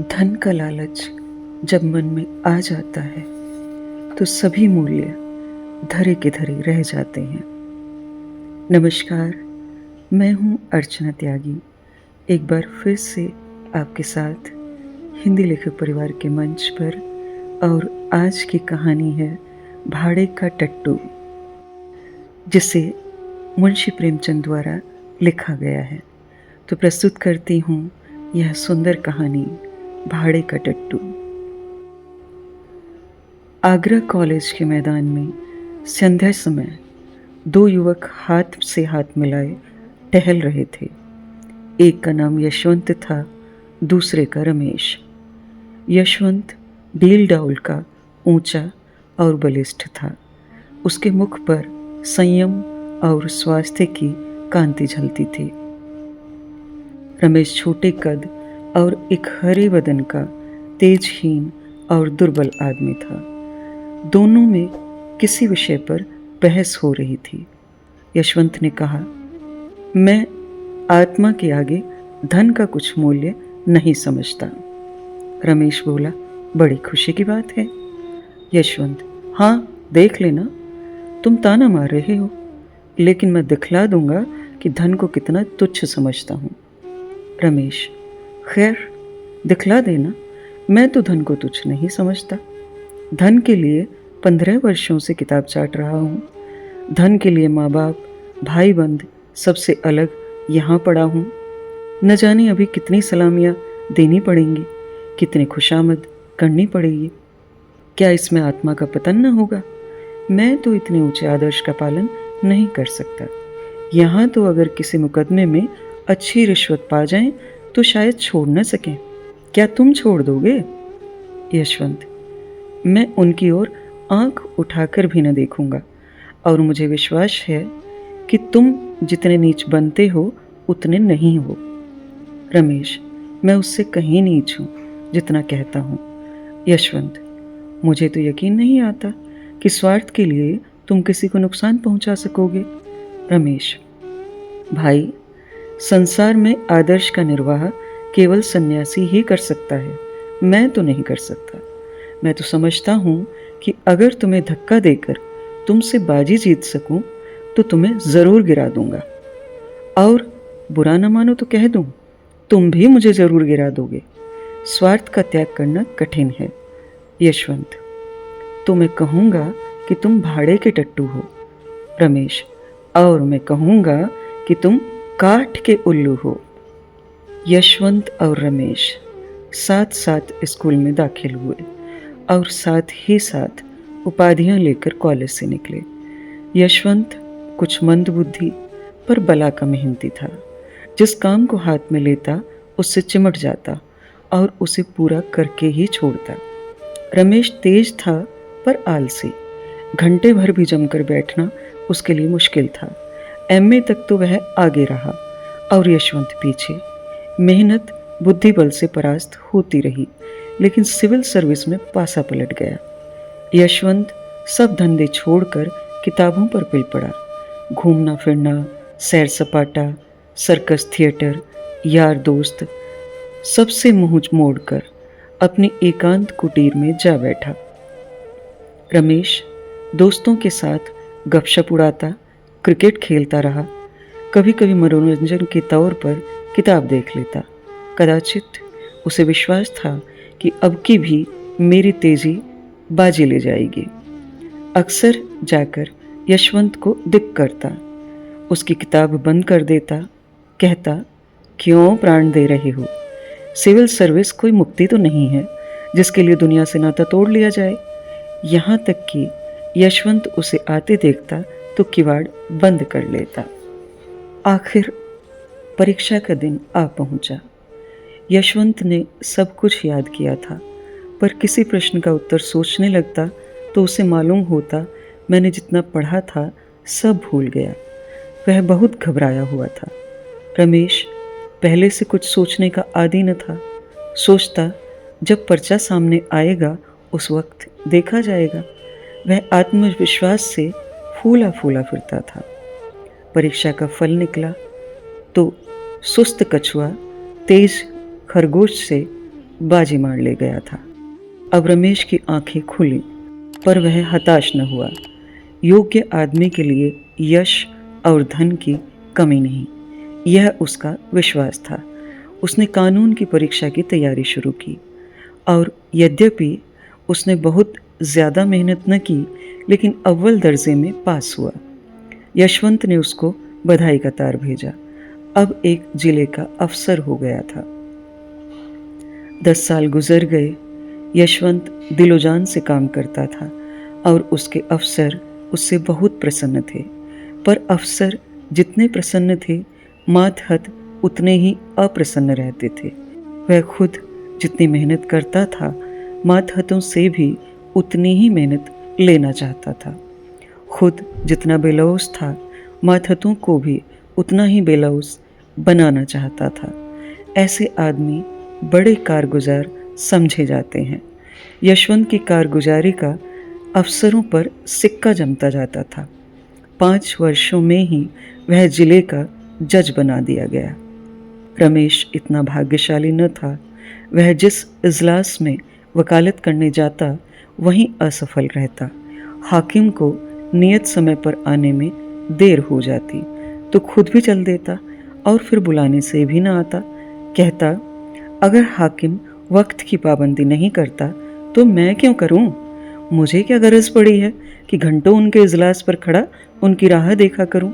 धन का लालच जब मन में आ जाता है तो सभी मूल्य धरे के धरे रह जाते हैं। नमस्कार, मैं हूँ अर्चना त्यागी, एक बार फिर से आपके साथ हिंदी लेखक परिवार के मंच पर। और आज की कहानी है भाड़े का टट्टू, जिसे मुंशी प्रेमचंद द्वारा लिखा गया है। तो प्रस्तुत करती हूँ यह सुंदर कहानी, भाड़े का टट्टू। आगरा कॉलेज के मैदान में संध्या समय दो युवक हाथ से हाथ मिलाए टहल रहे थे। एक का नाम यशवंत था, दूसरे का रमेश। यशवंत डील डाउल का ऊंचा और बलिष्ठ था। उसके मुख पर संयम और स्वास्थ्य की कांति झलती थी। रमेश छोटे कद और एक हरे बदन का तेजहीन और दुर्बल आदमी था। दोनों में किसी विषय पर बहस हो रही थी। यशवंत ने कहा, मैं आत्मा के आगे धन का कुछ मूल्य नहीं समझता। रमेश बोला, बड़ी खुशी की बात है। यशवंत, हाँ देख लेना, तुम ताना मार रहे हो, लेकिन मैं दिखला दूंगा कि धन को कितना तुच्छ समझता हूँ। रमेश, खैर दिखला देना, मैं तो धन को तुच्छ नहीं समझता। धन के लिए 15 वर्षों से किताब चाट रहा हूँ। धन के लिए माँ बाप, भाई बंद सबसे अलग यहाँ पड़ा हूँ। न जाने अभी कितनी सलामियाँ देनी पड़ेंगी, कितने खुशामद करनी पड़ेगी। क्या इसमें आत्मा का पतन न होगा? मैं तो इतने ऊंचे आदर्श का पालन नहीं कर सकता। यहाँ तो अगर किसी मुकदमे में अच्छी रिश्वत पा जाएं तो शायद छोड़ न सकें। क्या तुम छोड़ दोगे? यशवंत, मैं उनकी ओर आंख उठाकर भी न देखूंगा, और मुझे विश्वास है कि तुम जितने नीच बनते हो उतने नहीं हो। रमेश, मैं उससे कहीं नीच हूँ जितना कहता हूँ। यशवंत, मुझे तो यकीन नहीं आता कि स्वार्थ के लिए तुम किसी को नुकसान पहुंचा सकोगे। रमेश, भाई, संसार में आदर्श का निर्वाह केवल सन्यासी ही कर सकता है, मैं तो नहीं कर सकता। मैं तो समझता हूँ कि अगर तुम्हें धक्का देकर तुमसे बाजी जीत सकूं तो तुम्हें जरूर गिरा दूंगा, और बुरा न मानो तो कह दूं, तुम भी मुझे जरूर गिरा दोगे। स्वार्थ का त्याग करना कठिन है। यशवंत, तो मैं कहूँगा कि तुम भाड़े के टट्टू हो। रमेश, और मैं कहूँगा कि तुम काठ के उल्लू हो। यशवंत और रमेश साथ साथ स्कूल में दाखिल हुए और साथ ही साथ उपाधियां लेकर कॉलेज से निकले। यशवंत कुछ मंद बुद्धि पर बला का मेहनती था। जिस काम को हाथ में लेता उससे चिमट जाता और उसे पूरा करके ही छोड़ता। रमेश तेज था पर आलसी। घंटे भर भी जमकर बैठना उसके लिए मुश्किल था। एमए तक तो वह आगे रहा और यशवंत पीछे। मेहनत बुद्धि बल से परास्त होती रही, लेकिन सिविल सर्विस में पासा पलट गया। यशवंत सब धंधे छोड़कर किताबों पर पिल पड़ा। घूमना फिरना, सैर सपाटा, सर्कस थिएटर, यार दोस्त, सबसे मुंह मोड़कर अपनी एकांत कुटीर में जा बैठा। रमेश दोस्तों के साथ गपशप उड़ाता, क्रिकेट खेलता रहा। कभी कभी मनोरंजन के तौर पर किताब देख लेता। कदाचित उसे विश्वास था कि अब की भी मेरी तेजी बाजी ले जाएगी। अक्सर जाकर यशवंत को दिक करता, उसकी किताब बंद कर देता, कहता, क्यों प्राण दे रहे हो? सिविल सर्विस कोई मुक्ति तो नहीं है जिसके लिए दुनिया से नाता तोड़ लिया जाए। यहाँ तक कि यशवंत उसे आते देखता तो किवाड़ बंद कर लेता। आखिर परीक्षा का दिन आ पहुंचा। यशवंत ने सब कुछ याद किया था, पर किसी प्रश्न का उत्तर सोचने लगता तो उसे मालूम होता मैंने जितना पढ़ा था सब भूल गया। वह बहुत घबराया हुआ था। रमेश पहले से कुछ सोचने का आदी न था। सोचता, जब पर्चा सामने आएगा उस वक्त देखा जाएगा। वह आत्मविश्वास से फूला फूला फिरता था। परीक्षा का फल निकला तो सुस्त कछुआ तेज खरगोश से बाजी मार ले गया था। अब रमेश की आंखें खुली, पर वह हताश न हुआ। योग्य आदमी के लिए यश और धन की कमी नहीं, यह उसका विश्वास था। उसने कानून की परीक्षा की तैयारी शुरू की और यद्यपि उसने बहुत ज़्यादा मेहनत न की, लेकिन अव्वल दर्जे में पास हुआ। यशवंत ने उसको बधाई का तार भेजा। अब एक जिले का अफसर हो गया था। 10 साल गुजर गए। यशवंत दिलोजान से काम करता था और उसके अफसर उससे बहुत प्रसन्न थे। पर अफसर जितने प्रसन्न थे, मातहत उतने ही अप्रसन्न रहते थे। वह खुद जितनी मेहनत करता था, मातहतों से भी उतनी ही मेहनत लेना चाहता था। खुद जितना बेलौस था, मातहतों को भी उतना ही बेलौस बनाना चाहता था। ऐसे आदमी बड़े कारगुजार समझे जाते हैं। यशवंत की कारगुजारी का अफसरों पर सिक्का जमता जाता था। 5 वर्षों में ही वह जिले का जज बना दिया गया। रमेश इतना भाग्यशाली न था। वह जिस इजलास में वकालत करने जाता, वहीं असफल रहता। हाकिम को नियत समय पर आने में देर हो जाती तो खुद भी चल देता और फिर बुलाने से भी न आता। कहता, अगर हाकिम वक्त की पाबंदी नहीं करता तो मैं क्यों करूं? मुझे क्या गरज पड़ी है कि घंटों उनके इजलास पर खड़ा उनकी राह देखा करूं।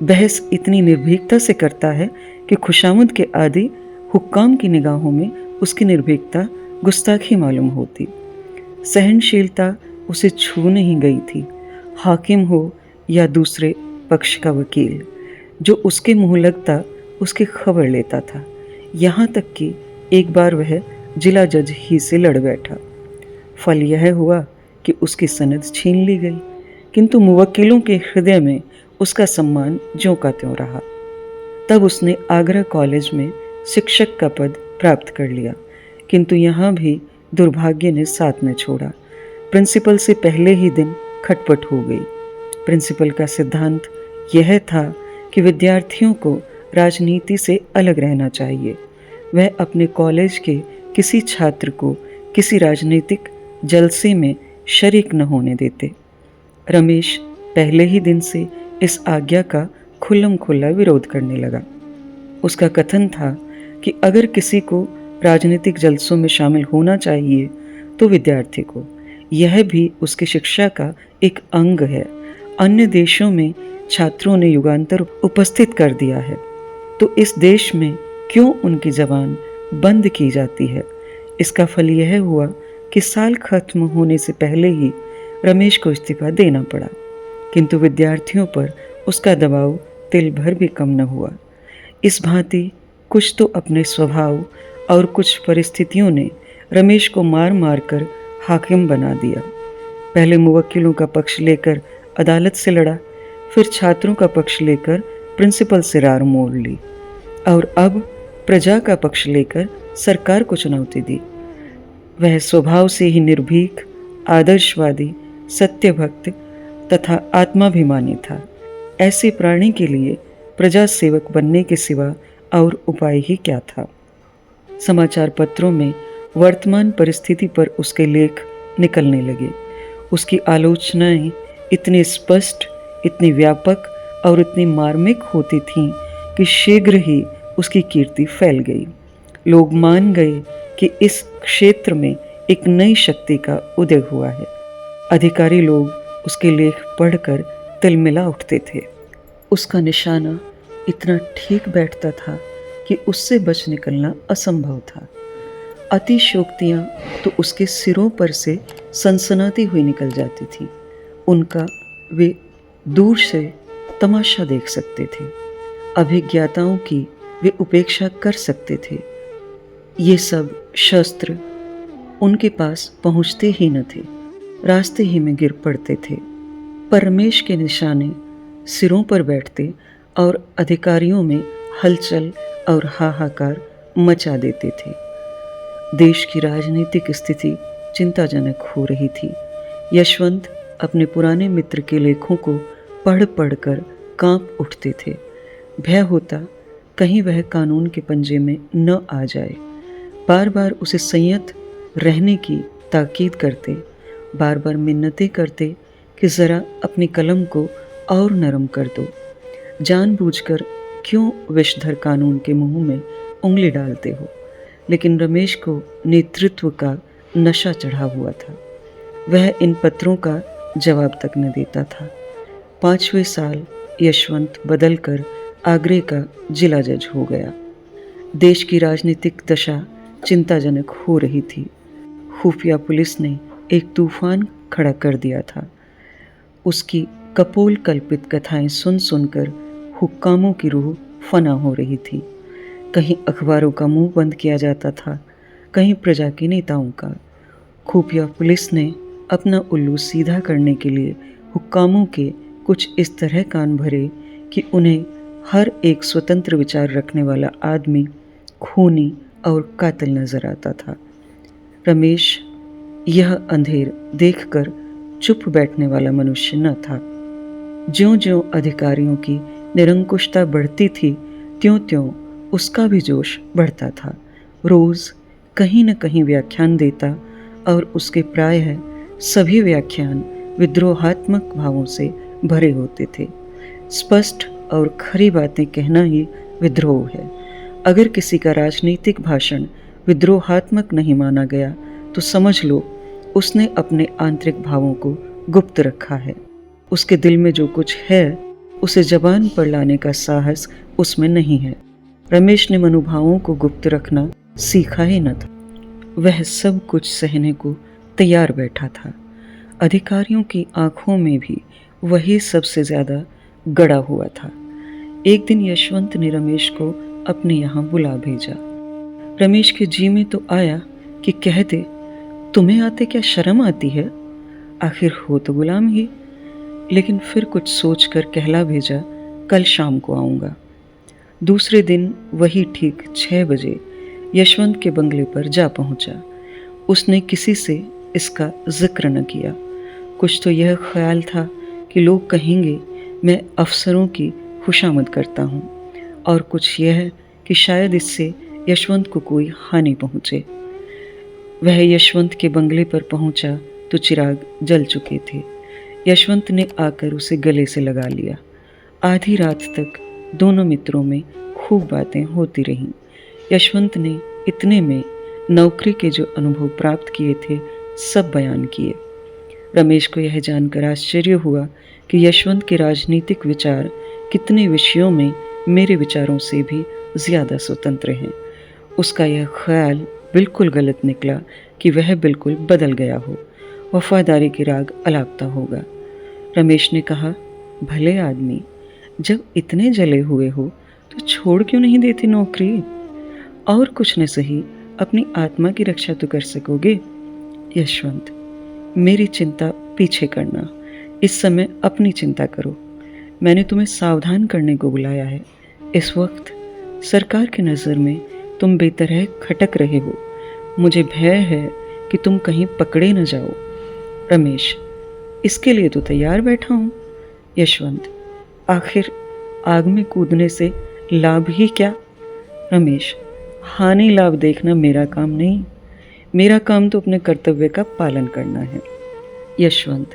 बहस इतनी निर्भीकता से करता है कि खुशामद के आदि हुक्काम की निगाहों में उसकी निर्भीकता गुस्ताखी मालूम होती। सहनशीलता उसे छू नहीं गई थी। हाकिम हो या दूसरे पक्ष का वकील, जो उसके मुंह लगता उसकी खबर लेता था। यहाँ तक कि एक बार वह जिला जज ही से लड़ बैठा। फल यह हुआ कि उसकी सनद छीन ली गई, किंतु मुवक्किलों के हृदय में उसका सम्मान ज्यों का त्यों रहा। तब उसने आगरा कॉलेज में शिक्षक का पद प्राप्त कर लिया, किंतु यहाँ भी दुर्भाग्य ने साथ न छोड़ा। प्रिंसिपल से पहले ही दिन खटपट हो गई। प्रिंसिपल का सिद्धांत यह था कि विद्यार्थियों को राजनीति से अलग रहना चाहिए। वह अपने कॉलेज के किसी छात्र को किसी राजनीतिक जलसे में शरीक न होने देते। रमेश पहले ही दिन से इस आज्ञा का खुल्लम खुल्ला विरोध करने लगा। उसका कथन था कि अगर किसी को राजनीतिक जलसों में शामिल होना चाहिए तो विद्यार्थी को। यह भी उसकी शिक्षा का एक अंग है। अन्य देशों में छात्रों ने युगांतर उपस्थित कर दिया है, तो इस देश में क्यों उनकी जबान बंद की जाती है? इसका फल यह हुआ कि साल खत्म होने से पहले ही रमेश को इस्तीफा देना पड़ा, किंतु विद्यार्थियों पर उसका दबाव तिल भर भी कम न हुआ। इस भांति कुछ तो अपने स्वभाव और कुछ परिस्थितियों ने रमेश को मार मार कर हाकिम बना दिया। पहले मुवक्किलों का पक्ष लेकर अदालत से लड़ा, फिर छात्रों का पक्ष लेकर प्रिंसिपल से रार मोड़ ली और अब प्रजा का पक्ष लेकर सरकार को चुनौती दी। वह स्वभाव से ही निर्भीक, आदर्शवादी, सत्यभक्त तथा आत्माभिमानी था। ऐसे प्राणी के लिए प्रजा सेवक बनने के सिवा और उपाय ही क्या था? समाचार पत्रों में वर्तमान परिस्थिति पर उसके लेख निकलने लगे। उसकी आलोचनाएं इतनी स्पष्ट, इतनी व्यापक और इतनी मार्मिक होती थीं कि शीघ्र ही उसकी कीर्ति फैल गई। लोग मान गए कि इस क्षेत्र में एक नई शक्ति का उदय हुआ है। अधिकारी लोग उसके लेख पढ़कर तिलमिला उठते थे। उसका निशाना इतना ठीक बैठता था कि उससे बच निकलना असंभव था। अतिशयोक्तियाँ तो उसके सिरों पर से सनसनाती हुई निकल जाती थी। उनका वे दूर से तमाशा देख सकते थे। अभिज्ञाताओं की वे उपेक्षा कर सकते थे। ये सब शस्त्र उनके पास पहुँचते ही न थे, रास्ते ही में गिर पड़ते थे। पर रमेश के निशाने सिरों पर बैठते और अधिकारियों में हलचल और हाहाकार मचा देते थे। देश की राजनीतिक स्थिति चिंताजनक हो रही थी। यशवंत अपने पुराने मित्र के लेखों को पढ़ पढ़ कर कांप उठते थे। भय होता कहीं वह कानून के पंजे में न आ जाए। बार बार उसे संयत रहने की ताकीद करते, बार बार मिन्नतें करते कि ज़रा अपनी कलम को और नरम कर दो। जानबूझकर क्यों विषधर कानून के मुंह में उंगली डालते हो? लेकिन रमेश को नेतृत्व का नशा चढ़ा हुआ था। वह इन पत्रों का जवाब तक न देता था। 5वें साल यशवंत बदलकर आगरे का जिला जज हो गया। देश की राजनीतिक दशा चिंताजनक हो रही थी। खुफिया पुलिस ने एक तूफान खड़ा कर दिया था। उसकी कपोल कल्पित कथाएं सुन सुनकर हुक्कामों की रूह फना हो रही थी। कहीं अखबारों का मुंह बंद किया जाता था, कहीं प्रजा के नेताओं का। खुफिया पुलिस ने अपना उल्लू सीधा करने के लिए हुक्कामों के कुछ इस तरह कान भरे कि उन्हें हर एक स्वतंत्र विचार रखने वाला आदमी खूनी और कातिल नजर आता था। रमेश यह अंधेर देखकर चुप बैठने वाला मनुष्य न था। ज्यों-ज्यों अधिकारियों की निरंकुशता बढ़ती थी, त्यों-त्यों उसका भी जोश बढ़ता था। रोज कहीं न कहीं व्याख्यान देता और उसके प्रायः सभी व्याख्यान विद्रोहात्मक भावों से भरे होते थे। स्पष्ट और खरी बातें कहना ही विद्रोह है। अगर किसी का राजनीतिक भाषण विद्रोहात्मक नहीं माना गया तो समझ लो उसने अपने आंतरिक भावों को गुप्त रखा है। उसके दिल में जो कुछ है उसे जबान पर लाने का साहस उसमें नहीं है। रमेश ने मनोभावों को गुप्त रखना सीखा ही न था। वह सब कुछ सहने को तैयार बैठा था। अधिकारियों की आंखों में भी वही सबसे ज्यादा गड़ा हुआ था। एक दिन यशवंत ने रमेश को अपने यहाँ बुला भेजा। रमेश के जी में तो आया कि कह दे, तुम्हें आते क्या शर्म आती है? आखिर हो तो गुलाम ही। लेकिन फिर कुछ सोचकर कहला भेजा, कल शाम को आऊँगा। दूसरे दिन वही ठीक 6 बजे यशवंत के बंगले पर जा पहुँचा। उसने किसी से इसका जिक्र न किया। कुछ तो यह ख्याल था कि लोग कहेंगे मैं अफसरों की खुशामद करता हूँ, और कुछ यह कि शायद इससे यशवंत को कोई हानि पहुँचे। वह यशवंत के बंगले पर पहुँचा तो चिराग जल चुके थे। यशवंत ने आकर उसे गले से लगा लिया। आधी रात तक दोनों मित्रों में खूब बातें होती रहीं। यशवंत ने इतने में नौकरी के जो अनुभव प्राप्त किए थे सब बयान किए। रमेश को यह जानकर आश्चर्य हुआ कि यशवंत के राजनीतिक विचार कितने विषयों में मेरे विचारों से भी ज़्यादा स्वतंत्र हैं। उसका यह ख्याल बिल्कुल गलत निकला कि वह बिल्कुल बदल गया हो, वफादारी की राग अलापता होगा। रमेश ने कहा, भले आदमी, जब इतने जले हुए हो तो छोड़ क्यों नहीं देती नौकरी? और कुछ न सही अपनी आत्मा की रक्षा तो कर सकोगे। यशवंत, मेरी चिंता पीछे करना, इस समय अपनी चिंता करो। मैंने तुम्हें सावधान करने को बुलाया है। इस वक्त सरकार की नज़र में तुम बेतरह खटक रहे हो। मुझे भय है कि तुम कहीं पकड़े न जाओ। रमेश, इसके लिए तो तैयार बैठा हूँ। यशवंत, आखिर आग में कूदने से लाभ ही क्या? रमेश, हानि लाभ देखना मेरा काम नहीं। मेरा काम तो अपने कर्तव्य का पालन करना है। यशवंत,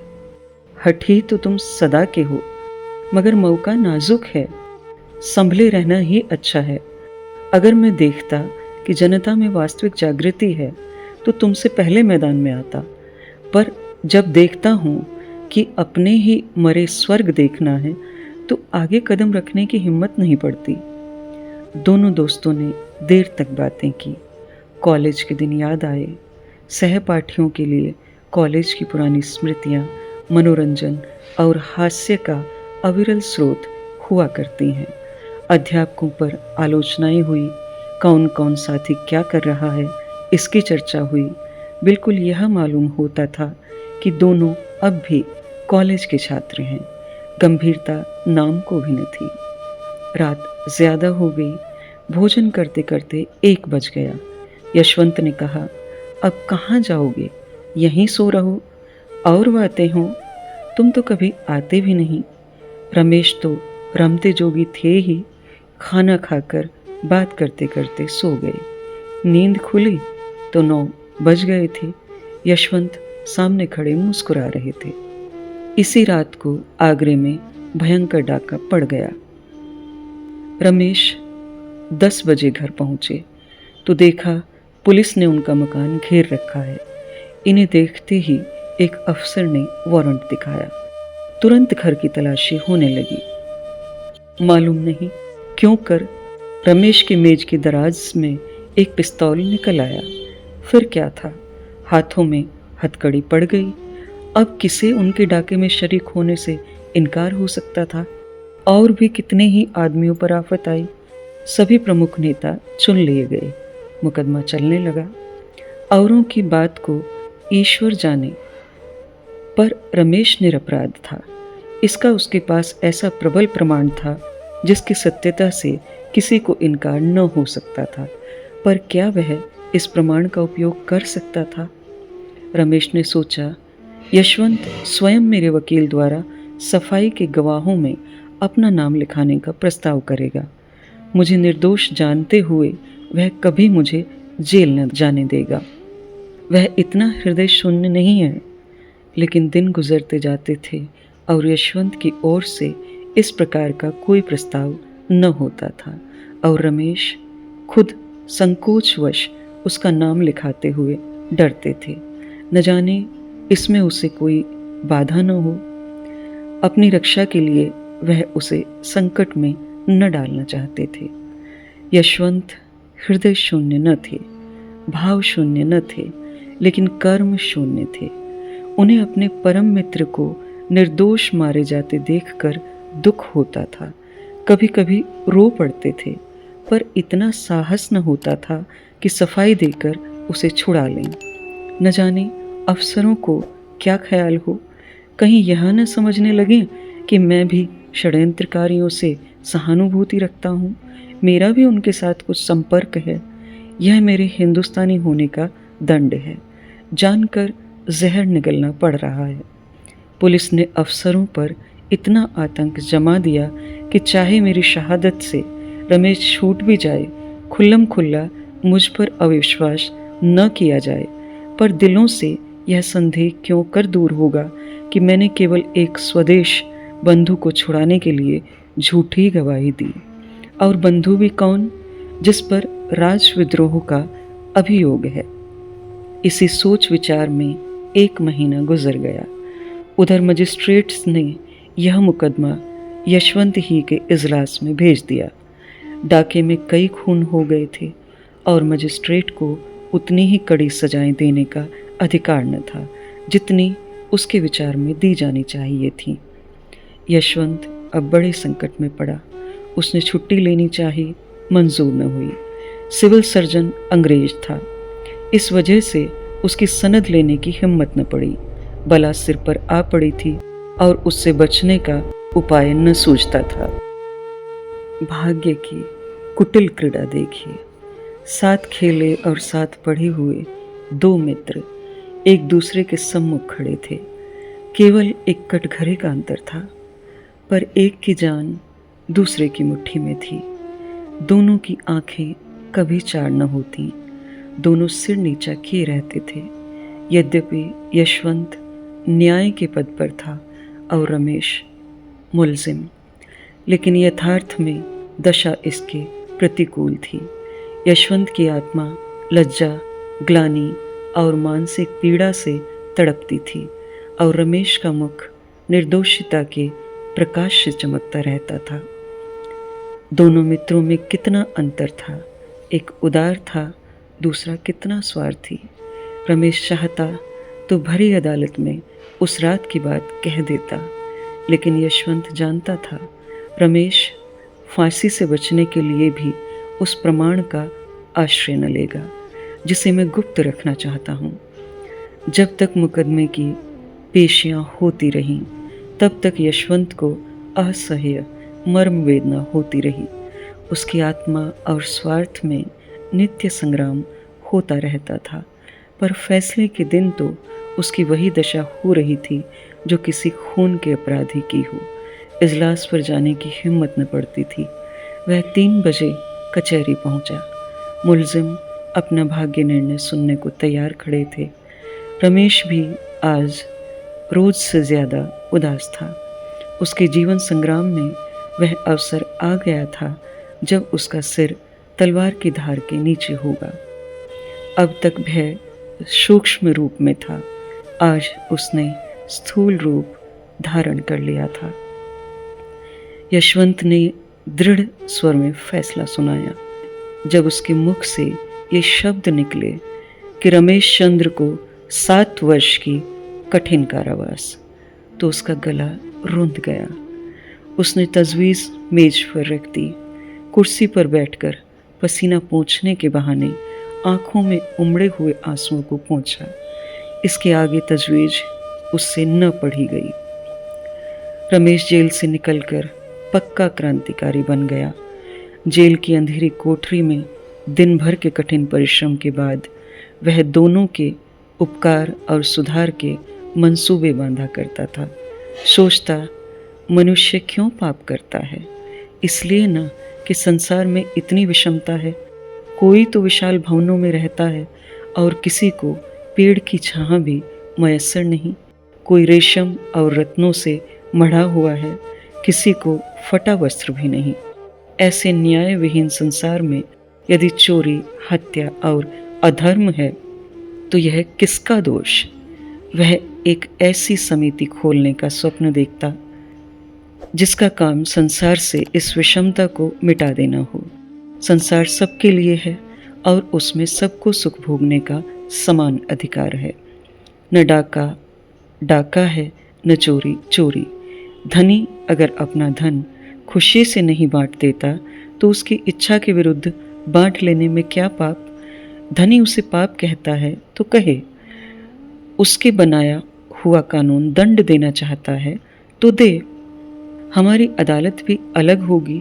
हठी तो तुम सदा के हो, मगर मौका नाजुक है। संभले रहना ही अच्छा है। अगर मैं देखता कि जनता में वास्तविक जागृति है तो तुमसे पहले मैदान में आता, पर जब देखता हूँ कि अपने ही मरे स्वर्ग देखना है तो आगे कदम रखने की हिम्मत नहीं पड़ती। दोनों दोस्तों ने देर तक बातें की। कॉलेज के दिन याद आए। सहपाठियों के लिए कॉलेज की पुरानी स्मृतियाँ मनोरंजन और हास्य का अविरल स्रोत हुआ करती हैं। अध्यापकों पर आलोचनाएं हुई, कौन कौन साथी क्या कर रहा है इसकी चर्चा हुई। बिल्कुल यह मालूम होता था कि दोनों अब भी कॉलेज के छात्र हैं। गंभीरता नाम को भी न थी। रात ज्यादा हो गई। भोजन करते करते 1 बज गया। यशवंत ने कहा, अब कहाँ जाओगे? यहीं सो रहो। और बातें हों, तुम तो कभी आते भी नहीं। रमेश तो रामते जोगी थे ही, खाना खाकर बात करते करते सो गए। नींद खुली तो 9 बज गए थे। यशवंत सामने खड़े मुस्कुरा रहे थे। इसी रात को आगरे में भयंकर डाका पड़ गया। रमेश 10 बजे घर पहुंचे तो देखा पुलिस ने उनका मकान घेर रखा है। इन्हें देखते ही एक अफसर ने वारंट दिखाया। तुरंत घर की तलाशी होने लगी। मालूम नहीं क्यों कर रमेश की मेज की दराज में एक पिस्तौल निकल आया। फिर क्या था, हाथों में हथकड़ी पड़ गई। अब किसे उनके डाके में शरीक होने से इनकार हो सकता था। और भी कितने ही आदमियों पर आफत आई। सभी प्रमुख नेता चुन लिए गए। मुकदमा चलने लगा। औरों की बात को ईश्वर जाने, पर रमेश निरपराध था। इसका उसके पास ऐसा प्रबल प्रमाण था जिसकी सत्यता से किसी को इनकार न हो सकता था। पर क्या वह इस प्रमाण का उपयोग कर सकता था? रमेश ने सोचा, यशवंत स्वयं मेरे वकील द्वारा सफाई के गवाहों में अपना नाम लिखाने का प्रस्ताव करेगा। मुझे निर्दोष जानते हुए वह कभी मुझे जेल न जाने देगा। वह इतना हृदय शून्य नहीं है। लेकिन दिन गुजरते जाते थे और यशवंत की ओर से इस प्रकार का कोई प्रस्ताव न होता था और रमेश खुद संकोचवश उसका नाम लिखाते हुए डरते थे। न जाने इसमें उसे कोई बाधा न हो। अपनी रक्षा के लिए वह उसे संकट में न डालना चाहते थे। यशवंत हृदय शून्य न थे, भाव शून्य न थे, लेकिन कर्म शून्य थे। उन्हें अपने परम मित्र को निर्दोष मारे जाते देखकर दुख होता था। कभी कभी रो पड़ते थे, पर इतना साहस न होता था कि सफाई देकर उसे छुड़ा लें। न जाने अफसरों को क्या ख्याल हो, कहीं यह न समझने लगे कि मैं भी षड्यंत्रकारियों से सहानुभूति रखता हूँ, मेरा भी उनके साथ कुछ संपर्क है। यह मेरे हिंदुस्तानी होने का दंड है। जानकर जहर निगलना पड़ रहा है। पुलिस ने अफसरों पर इतना आतंक जमा दिया कि चाहे मेरी शहादत से रमेश छूट भी जाए, खुल्लम खुल्ला मुझ पर अविश्वास न किया जाए, पर दिलों से यह संदेह क्यों कर दूर होगा कि मैंने केवल एक स्वदेश बंधु को छुड़ाने के लिए झूठी गवाही दी। और बंधु भी कौन, जिस पर राजविद्रोह का अभियोग है। इसी सोच विचार में 1 महीना गुजर गया। उधर मजिस्ट्रेट्स ने यह मुकदमा यशवंत ही के इजलास में भेज दिया। डाके में कई खून हो गए थे और मजिस्ट्रेट को उतनी ही कड़ी सजाएं देने का अधिकार न था जितनी उसके विचार में दी जानी चाहिए थी। यशवंत अब बड़े संकट में पड़ा। उसने छुट्टी लेनी चाहिए, मंजूर न हुई। सिविल सर्जन अंग्रेज था। इस वजह से उसकी सनद लेने की हिम्मत न पड़ी। बला सिर पर आ पड़ी थी और उससे बचने का उपाय न सूझता था। भाग्य की कुटिल क्रीड़ा देखिए। साथ खेले और साथ पढ़े हुए 2 मित्र एक दूसरे के सम्मुख खड़े थे। केवल एक कटघरे का अंतर था, पर एक की जान दूसरे की मुट्ठी में थी। दोनों की आंखें कभी चार न होती। दोनों सिर नीचा किए रहते थे। यद्यपि यशवंत न्याय के पद पर था और रमेश मुलजिम, लेकिन यथार्थ में दशा इसके प्रतिकूल थी। यशवंत की आत्मा लज्जा, ग्लानि और मानसिक पीड़ा से तड़पती थी और रमेश का मुख निर्दोषिता के प्रकाश से चमकता रहता था। दोनों मित्रों में कितना अंतर था। एक उदार था, दूसरा कितना स्वार्थी। रमेश चाहता तो भरी अदालत में उस रात की बात कह देता, लेकिन यशवंत जानता था रमेश फांसी से बचने के लिए भी उस प्रमाण का आश्रय न लेगा जिसे मैं गुप्त रखना चाहता हूँ। जब तक मुकदमे की पेशियां होती रहीं, तब तक यशवंत को असह्य मर्म वेदना होती रही। उसकी आत्मा और स्वार्थ में नित्य संग्राम होता रहता था, पर फैसले के दिन तो उसकी वही दशा हो रही थी जो किसी खून के अपराधी की हो। इजलास पर जाने की हिम्मत न पड़ती थी। वह 3 बजे कचहरी पहुंचा। मुलजिम अपना भाग्य निर्णय सुनने को तैयार खड़े थे। रमेश भी आज रोज से ज़्यादा उदास था। उसके जीवन संग्राम में वह अवसर आ गया था जब उसका सिर तलवार की धार के नीचे होगा। अब तक भय सूक्ष्म रूप में था, आज उसने स्थूल रूप धारण कर लिया था। यशवंत ने दृढ़ स्वर में फैसला सुनाया। जब उसके मुख से ये शब्द निकले कि रमेश चंद्र को 7 वर्ष की कठिन कारावास, तो उसका गला रुंध गया। उसने तजवीज़ मेज पर रख दी। कुर्सी पर बैठकर पसीना पोंछने के बहाने आंखों में उमड़े हुए आंसुओं को पोंछा। इसके आगे तजवीज़ उससे न पढ़ी गई। रमेश जेल से निकलकर पक्का क्रांतिकारी बन गया। जेल की अंधेरी कोठरी में दिन भर के कठिन परिश्रम के बाद वह दोनों के उपकार और सुधार के मंसूबे बांधा करता था। सोचता, मनुष्य क्यों पाप करता है? इसलिए न कि संसार में इतनी विषमता है। कोई तो विशाल भवनों में रहता है और किसी को पेड़ की छाह भी मयस्सर नहीं। कोई रेशम और रत्नों से मढ़ा हुआ है, किसी को फटा वस्त्र भी नहीं। ऐसे न्याय विहीन संसार में यदि चोरी, हत्या और अधर्म है तो यह किसका दोष? वह एक ऐसी समिति खोलने का स्वप्न देखता जिसका काम संसार से इस विषमता को मिटा देना हो। संसार सबके लिए है और उसमें सबको सुख भोगने का समान अधिकार है। न डाका डाका है, न चोरी चोरी। धनी अगर अपना धन खुशी से नहीं बांट देता तो उसकी इच्छा के विरुद्ध बांट लेने में क्या पाप? धनी उसे पाप कहता है तो कहे। उसके बनाया हुआ कानून दंड देना चाहता है तो दे। हमारी अदालत भी अलग होगी।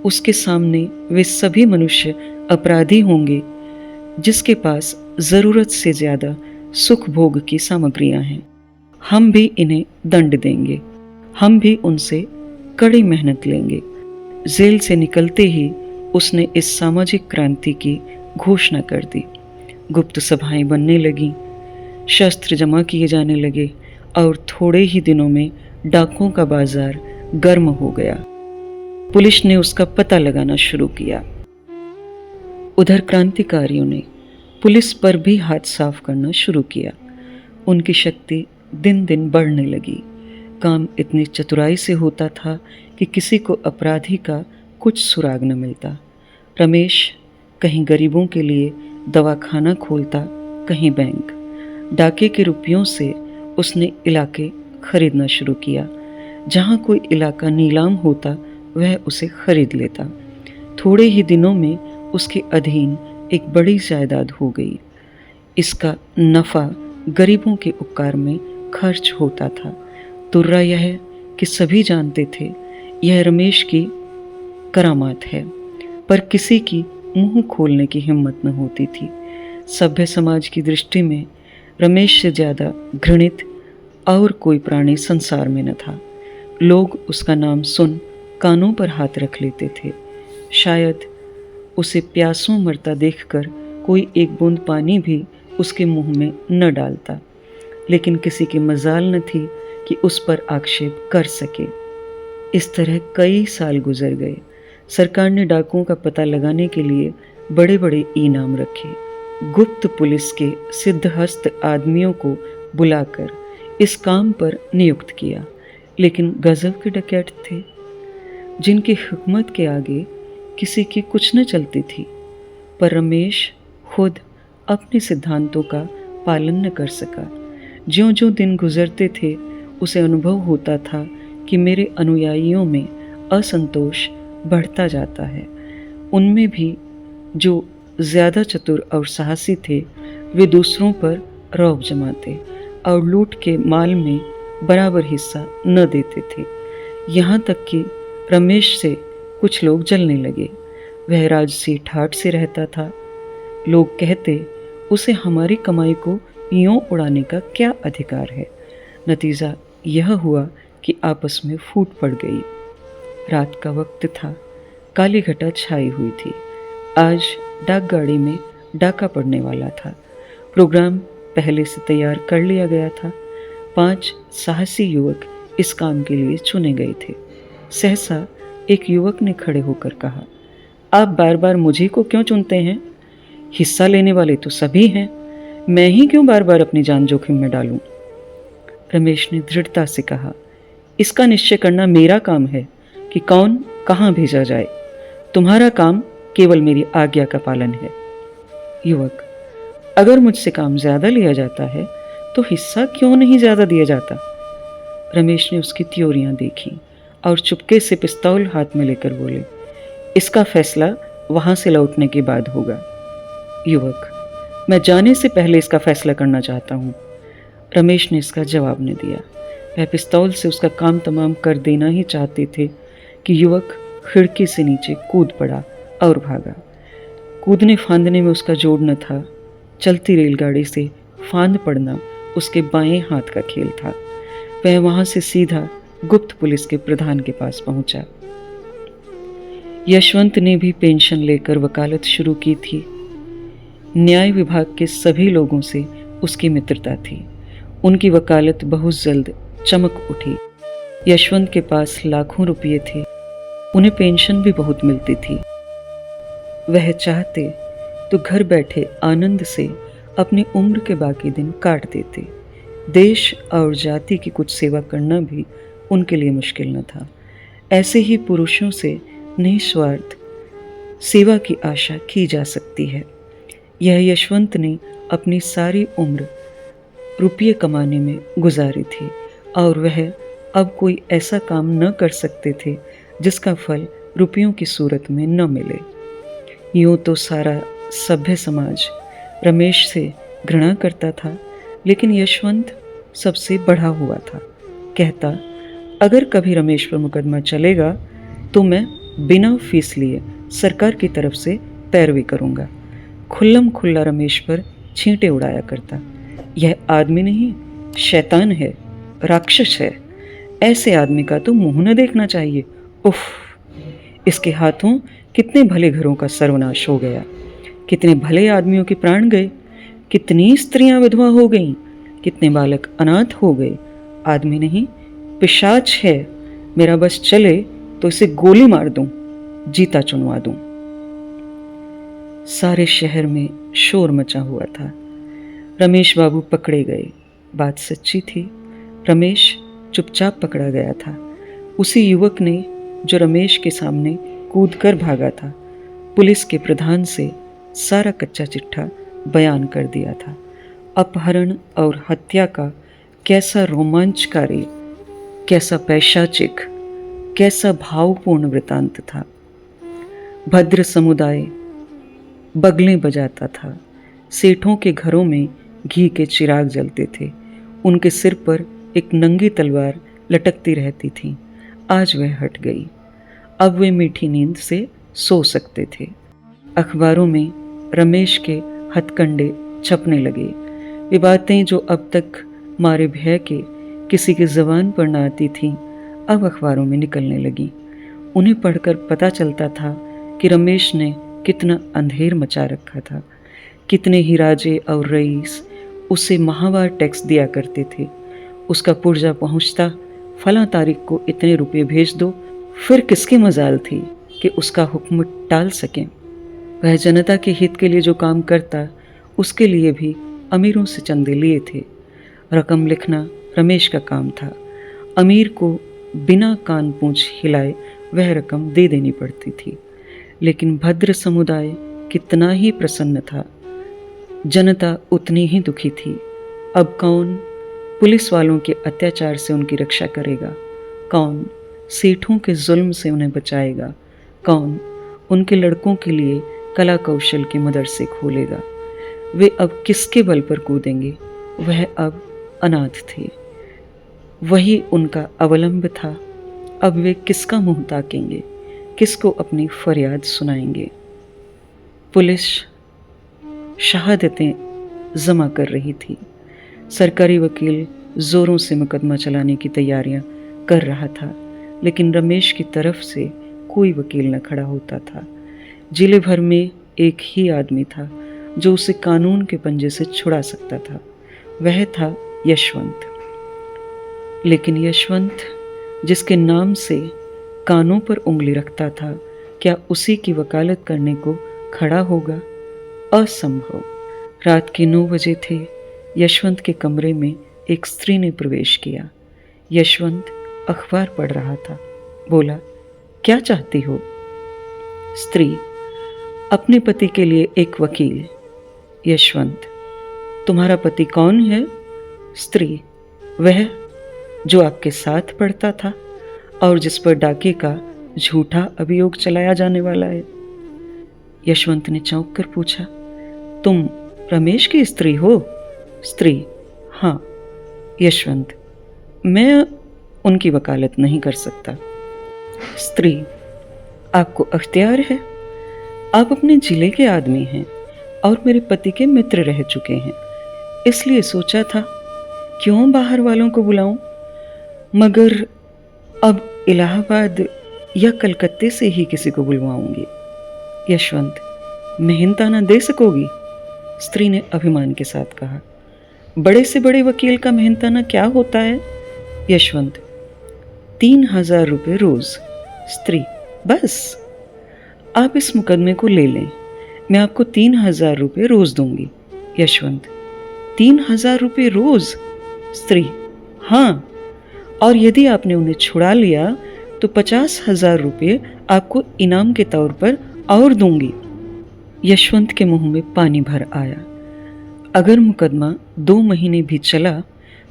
उसके सामने वे सभी मनुष्य अपराधी होंगे जिसके पास जरूरत से ज्यादा सुख भोग की सामग्रियां हैं। हम भी इन्हें दंड देंगे। हम भी उनसे कड़ी मेहनत लेंगे। जेल से निकलते ही उसने इस सामाजिक क्रांति की घोषणा कर दी। गुप्त सभाएं बनने लगीं, शस्त्र जमा किए जाने लगे और थोड़े ही दिनों में डाकों का बाजार गर्म हो गया। पुलिस ने उसका पता लगाना शुरू किया। उधर क्रांतिकारियों ने पुलिस पर भी हाथ साफ करना शुरू किया। उनकी शक्ति दिन दिन बढ़ने लगी। काम इतनी चतुराई से होता था कि किसी को अपराधी का कुछ सुराग न मिलता। रमेश कहीं गरीबों के लिए दवाखाना खोलता, कहीं बैंक। डाके के रुपयों से उसने इलाके खरीदना शुरू किया। जहाँ कोई इलाका नीलाम होता वह उसे खरीद लेता। थोड़े ही दिनों में उसके अधीन एक बड़ी जायदाद हो गई। इसका नफ़ा गरीबों के उपकार में खर्च होता था। तुर्रा यह कि सभी जानते थे यह रमेश की करामात है, पर किसी की मुंह खोलने की हिम्मत न होती थी। सभ्य समाज की दृष्टि में रमेश से ज़्यादा घृणित और कोई प्राणी संसार में न था। लोग उसका नाम सुन कानों पर हाथ रख लेते थे। शायद उसे प्यासों मरता देखकर कोई एक बूंद पानी भी उसके मुंह में न डालता, लेकिन किसी की मजाल न थी कि उस पर आक्षेप कर सके। इस तरह कई साल गुजर गए। सरकार ने डाकुओं का पता लगाने के लिए बड़े बड़े इनाम रखे। गुप्त पुलिस के सिद्धहस्त आदमियों को बुलाकर इस काम पर नियुक्त किया, लेकिन गजब के डकैत थे जिनकी हिकमत के आगे किसी की कुछ न चलती थी। पर रमेश खुद अपने सिद्धांतों का पालन न कर सका। ज्यों ज्यों दिन गुजरते थे उसे अनुभव होता था कि मेरे अनुयायियों में असंतोष बढ़ता जाता है। उनमें भी जो ज़्यादा चतुर और साहसी थे वे दूसरों पर रौब जमाते और लूट के माल में बराबर हिस्सा न देते थे। यहाँ तक कि रमेश से कुछ लोग जलने लगे। वह राजसी ठाठ से रहता था। लोग कहते उसे हमारी कमाई को यूं उड़ाने का क्या अधिकार है। नतीजा यह हुआ कि आपस में फूट पड़ गई। रात का वक्त था, काली घटा छाई हुई थी। आज डाकगाड़ी में डाका पड़ने वाला था। प्रोग्राम पहले से तैयार कर लिया गया था। 5 साहसी युवक इस काम के लिए चुने गए थे। सहसा एक युवक ने खड़े होकर कहा, आप बार बार मुझे को क्यों चुनते हैं? हिस्सा लेने वाले तो सभी हैं, मैं ही क्यों बार बार अपनी जान जोखिम में डालूं? रमेश ने दृढ़ता से कहा, इसका निश्चय करना मेरा काम है कि कौन कहाँ भेजा जाए। तुम्हारा काम केवल मेरी आज्ञा का पालन है। युवक, अगर मुझसे काम ज्यादा लिया जाता है तो हिस्सा क्यों नहीं ज्यादा दिया जाता? रमेश ने उसकी त्योरियां देखी और चुपके से पिस्तौल हाथ में लेकर बोले, इसका फैसला वहां से लौटने के बाद होगा। युवक, मैं जाने से पहले इसका फैसला करना चाहता हूं। रमेश ने इसका जवाब न दिया। वह पिस्तौल से उसका काम तमाम कर देना ही चाहते थे कि युवक खिड़की से नीचे कूद पड़ा और भागा। कूदने फांदने में उसका जोड़ न था। चलती रेलगाड़ी से फांद पड़ना उसके बाएं हाथ का खेल था। वह वहां से सीधा गुप्त पुलिस के प्रधान के पास पहुंचा। यशवंत ने भी पेंशन लेकर वकालत शुरू की थी। न्याय विभाग के सभी लोगों से उसकी मित्रता थी। उनकी वकालत बहुत जल्द चमक उठी। यशवंत के पास लाखों रुपये थे। उन्हें पेंशन भी बहुत मिलती थी। वह चाहते तो घर बैठे आनंद से अपनी उम्र के बाकी दिन काट देते। देश और जाति की कुछ सेवा करना भी उनके लिए मुश्किल न था। ऐसे ही पुरुषों से निस्वार्थ सेवा की आशा की जा सकती है। यह यशवंत ने अपनी सारी उम्र रुपये कमाने में गुजारी थी और वह अब कोई ऐसा काम न कर सकते थे जिसका फल रुपयों की सूरत में न मिले। यूं तो सारा सभ्य समाज रमेश से घृणा करता था, लेकिन यशवंत सबसे बढ़ा हुआ था। कहता, अगर कभी रमेश पर मुकदमा चलेगा तो मैं बिना फीस लिए सरकार की तरफ से पैरवी करूंगा। खुल्लम खुल्ला रमेश पर छींटे उड़ाया करता। यह आदमी नहीं, शैतान है, राक्षस है। ऐसे आदमी का तो मुंह न देखना चाहिए। उफ, इसके हाथों कितने भले घरों का सर्वनाश हो गया, कितने भले आदमियों के प्राण गए, कितनी स्त्रियां विधवा हो गईं, कितने बालक अनाथ हो गए। आदमी नहीं, पिशाच है। मेरा बस चले तो इसे गोली मार दूं, जीता चुनवा दूं। सारे शहर में शोर मचा हुआ था। रमेश बाबू पकड़े गए। बात सच्ची थी। रमेश चुपचाप पकड़ा गया था। उसी युवक ने जो रमेश के सामने कूदकर भागा था, पुलिस के प्रधान से सारा कच्चा चिट्ठा बयान कर दिया था। अपहरण और हत्या का कैसा रोमांचकारी, कैसा पैशाचिक, कैसा भावपूर्ण वृतांत था। भद्र समुदाय बगलें बजाता था। सेठों के घरों में घी के चिराग जलते थे। उनके सिर पर एक नंगी तलवार लटकती रहती थी। आज वह हट गई। अब वे मीठी नींद से सो सकते थे। अखबारों में रमेश के हथकंडे छपने लगे। वे बातें जो अब तक मारे भय के किसी की ज़बान पर न आती थीं, अब अखबारों में निकलने लगी। उन्हें पढ़कर पता चलता था कि रमेश ने कितना अंधेर मचा रखा था। कितने ही राजे और रईस उसे माहवार टैक्स दिया करते थे। उसका पुर्जा पहुंचता, फलां तारीख को इतने रुपये भेज दो। फिर किसकी मजाल थी कि उसका हुक्म टाल सकें। वह जनता के हित के लिए जो काम करता, उसके लिए भी अमीरों से चंदे लिए थे। रकम लिखना रमेश का काम था। अमीर को बिना कान पूंछ हिलाए वह रकम दे देनी पड़ती थी। लेकिन भद्र समुदाय कितना ही प्रसन्न था, जनता उतनी ही दुखी थी। अब कौन पुलिस वालों के अत्याचार से उनकी रक्षा करेगा? कौन सेठों के जुल्म से उन्हें बचाएगा? कौन उनके लड़कों के लिए कला कौशल के मदरसे खोलेगा? वे अब किसके बल पर कूदेंगे? वह अब अनाथ थे। वही उनका अवलंब था। अब वे किसका मुंह ताकेंगे? किसको अपनी फरियाद सुनाएंगे? पुलिस शहादतें जमा कर रही थी। सरकारी वकील जोरों से मुकदमा चलाने की तैयारियां कर रहा था, लेकिन रमेश की तरफ से कोई वकील न खड़ा होता था। जिले भर में एक ही आदमी था जो उसे कानून के पंजे से छुड़ा सकता था, वह था यशवंत। लेकिन यशवंत, जिसके नाम से कानों पर उंगली रखता था, क्या उसी की वकालत करने को खड़ा होगा? असंभव। रात के 9 बजे थे। यशवंत के कमरे में एक स्त्री ने प्रवेश किया। यशवंत अखबार पढ़ रहा था। बोला, क्या चाहती हो? स्त्री, अपने पति के लिए एक वकील। यशवंत, तुम्हारा पति कौन है? स्त्री, वह जो आपके साथ पढ़ता था और जिस पर डाके का झूठा अभियोग चलाया जाने वाला है। यशवंत ने चौंक कर पूछा, तुम रमेश की स्त्री हो? स्त्री, हाँ। यशवंत, मैं उनकी वकालत नहीं कर सकता। स्त्री, आपको अख्तियार है। आप अपने जिले के आदमी हैं और मेरे पति के मित्र रह चुके हैं, इसलिए सोचा था क्यों बाहर वालों को बुलाऊं, मगर अब इलाहाबाद या कलकत्ते से ही किसी को बुलवाऊंगी। यशवंत, मेहनताना दे सकोगी? स्त्री ने अभिमान के साथ कहा, बड़े से बड़े वकील का मेहनताना क्या होता है? यशवंत, 3,000 रुपये रोज। स्त्री, बस? आप इस मुकदमे को ले लें, मैं आपको 3,000 रुपये रोज दूंगी। यशवंत, 3,000 रुपये रोज? स्त्री, हाँ, और यदि आपने उन्हें छुड़ा लिया तो 50,000 रुपये आपको इनाम के तौर पर और दूंगी। यशवंत के मुंह में पानी भर आया। अगर मुकदमा 2 महीने भी चला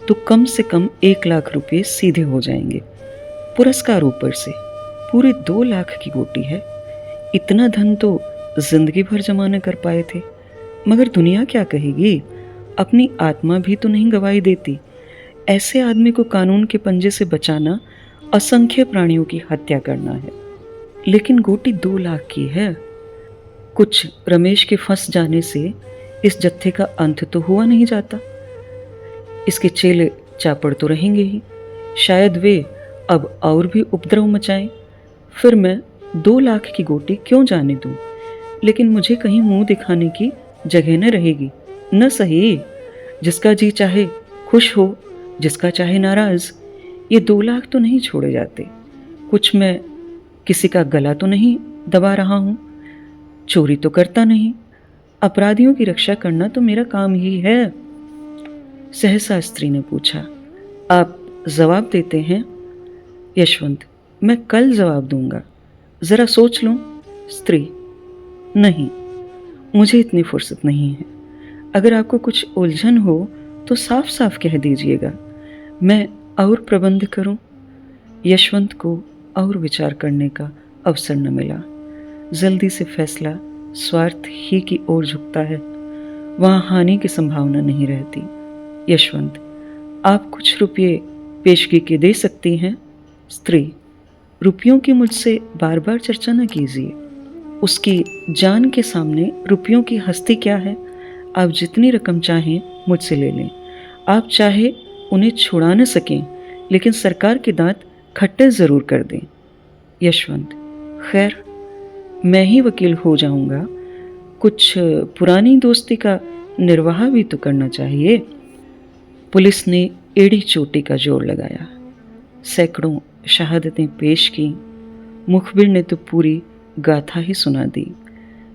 तो कम से कम 1 लाख रुपये सीधे हो जाएंगे। पुरस्कार ऊपर से पूरे 2 लाख की गोटी है। इतना धन तो जिंदगी भर जमा न कर पाए थे। मगर दुनिया क्या कहेगी? अपनी आत्मा भी तो नहीं गवाही देती। ऐसे आदमी को कानून के पंजे से बचाना असंख्य प्राणियों की हत्या करना है। लेकिन गोटी 2 लाख की है। कुछ रमेश के फंस जाने से इस जत्थे का अंत तो हुआ नहीं जाता। इसके चेले चापड़ तो रहेंगे ही। शायद वे अब और भी उपद्रव मचाएं। फिर मैं 2 लाख की गोटी क्यों जाने दूं? लेकिन मुझे कहीं मुंह दिखाने की जगह न रहेगी। न सही, जिसका जी चाहे खुश हो, जिसका चाहे नाराज। ये 2 लाख तो नहीं छोड़े जाते। कुछ मैं किसी का गला तो नहीं दबा रहा हूं, चोरी तो करता नहीं। अपराधियों की रक्षा करना तो मेरा काम ही है। सहसा स्त्री ने पूछा, आप जवाब देते हैं? यशवंत, मैं कल जवाब दूंगा, जरा सोच लूं। स्त्री, नहीं, मुझे इतनी फुर्सत नहीं है। अगर आपको कुछ उलझन हो तो साफ साफ कह दीजिएगा, मैं और प्रबंध करूं। यशवंत को और विचार करने का अवसर न मिला। जल्दी से फैसला स्वार्थ ही की ओर झुकता है, वहां हानि की संभावना नहीं रहती। यशवंत, आप कुछ रुपये पेशगी के दे सकती हैं। स्त्री, रुपयों की मुझसे बार बार चर्चा न कीजिए। उसकी जान के सामने रुपयों की हस्ती क्या है? आप जितनी रकम चाहें मुझसे ले लें। आप चाहे उन्हें छुड़ा न सकें, लेकिन सरकार के दांत खट्टे जरूर कर दें। यशवंत, खैर, मैं ही वकील हो जाऊंगा। कुछ पुरानी दोस्ती का निर्वाह भी तो करना चाहिए। पुलिस ने एड़ी चोटी का जोर लगाया। सैकड़ों शहादतें पेश की। मुखबिर ने तो पूरी गाथा ही सुना दी।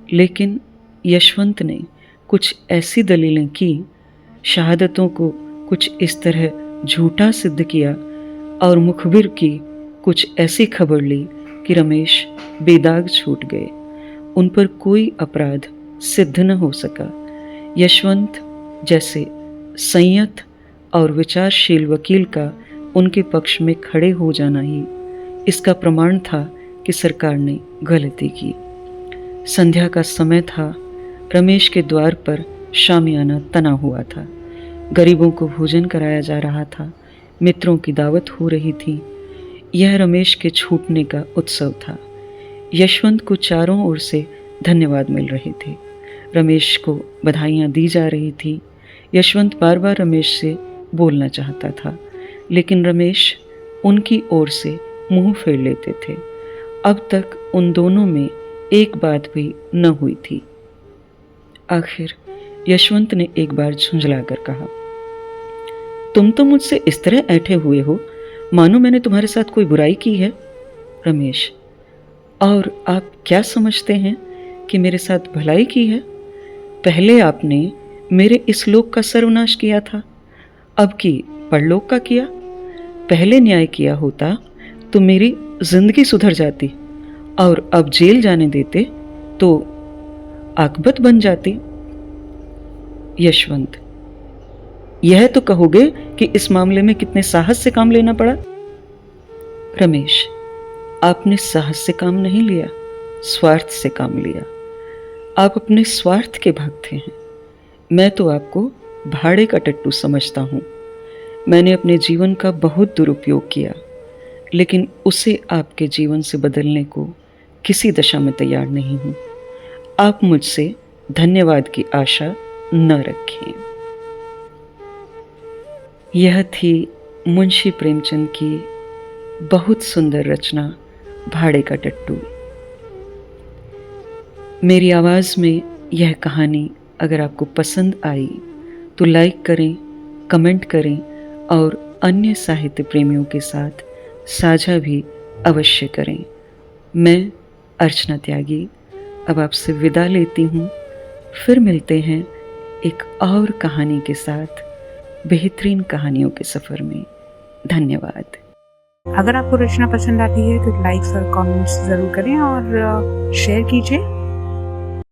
लेकिन यशवंत ने कुछ ऐसी दलीलें की, शहादतों को कुछ इस तरह झूठा सिद्ध किया और मुखबिर की कुछ ऐसी खबर ली कि रमेश बेदाग छूट गए। उन पर कोई अपराध सिद्ध न हो सका। यशवंत जैसे संयत और विचारशील वकील का उनके पक्ष में खड़े हो जाना ही इसका प्रमाण था कि सरकार ने गलती की। संध्या का समय था। रमेश के द्वार पर शामियाना तना हुआ था। गरीबों को भोजन कराया जा रहा था। मित्रों की दावत हो रही थी। यह रमेश के छूटने का उत्सव था। यशवंत को चारों ओर से धन्यवाद मिल रहे थे। रमेश को बधाइयाँ दी जा रही थी। यशवंत बार बार रमेश से बोलना चाहता था, लेकिन रमेश उनकी ओर से मुंह फेर लेते थे। अब तक उन दोनों में एक बात भी न हुई थी। आखिर यशवंत ने एक बार झुंझलाकर कहा, तुम तो मुझसे इस तरह ऐंठे हुए हो मानो मैंने तुम्हारे साथ कोई बुराई की है। रमेश, और आप क्या समझते हैं कि मेरे साथ भलाई की है? पहले आपने मेरे इस लोक का सर्वनाश किया था, अब की परलोक का किया। पहले न्याय किया होता तो मेरी जिंदगी सुधर जाती, और अब जेल जाने देते तो आकबत बन जाती। यशवंत, यह तो कहोगे कि इस मामले में कितने साहस से काम लेना पड़ा। रमेश, आपने साहस से काम नहीं लिया, स्वार्थ से काम लिया। आप अपने स्वार्थ के भक्त हैं। मैं तो आपको भाड़े का टट्टू समझता हूं। मैंने अपने जीवन का बहुत दुरुपयोग किया, लेकिन उसे आपके जीवन से बदलने को किसी दशा में तैयार नहीं हूं। आप मुझसे धन्यवाद की आशा न रखें। यह थी मुंशी प्रेमचंद की बहुत सुंदर रचना भाड़े का टट्टू। मेरी आवाज़ में यह कहानी अगर आपको पसंद आई तो लाइक करें, कमेंट करें और अन्य साहित्य प्रेमियों के साथ साझा भी अवश्य करें। मैं अर्चना त्यागी अब आपसे विदा लेती हूँ। फिर मिलते हैं एक और कहानी के साथ बेहतरीन कहानियों के सफ़र में। धन्यवाद। अगर आपको रचना पसंद आती है तो लाइक्स और कमेंट्स ज़रूर करें और शेयर कीजिए।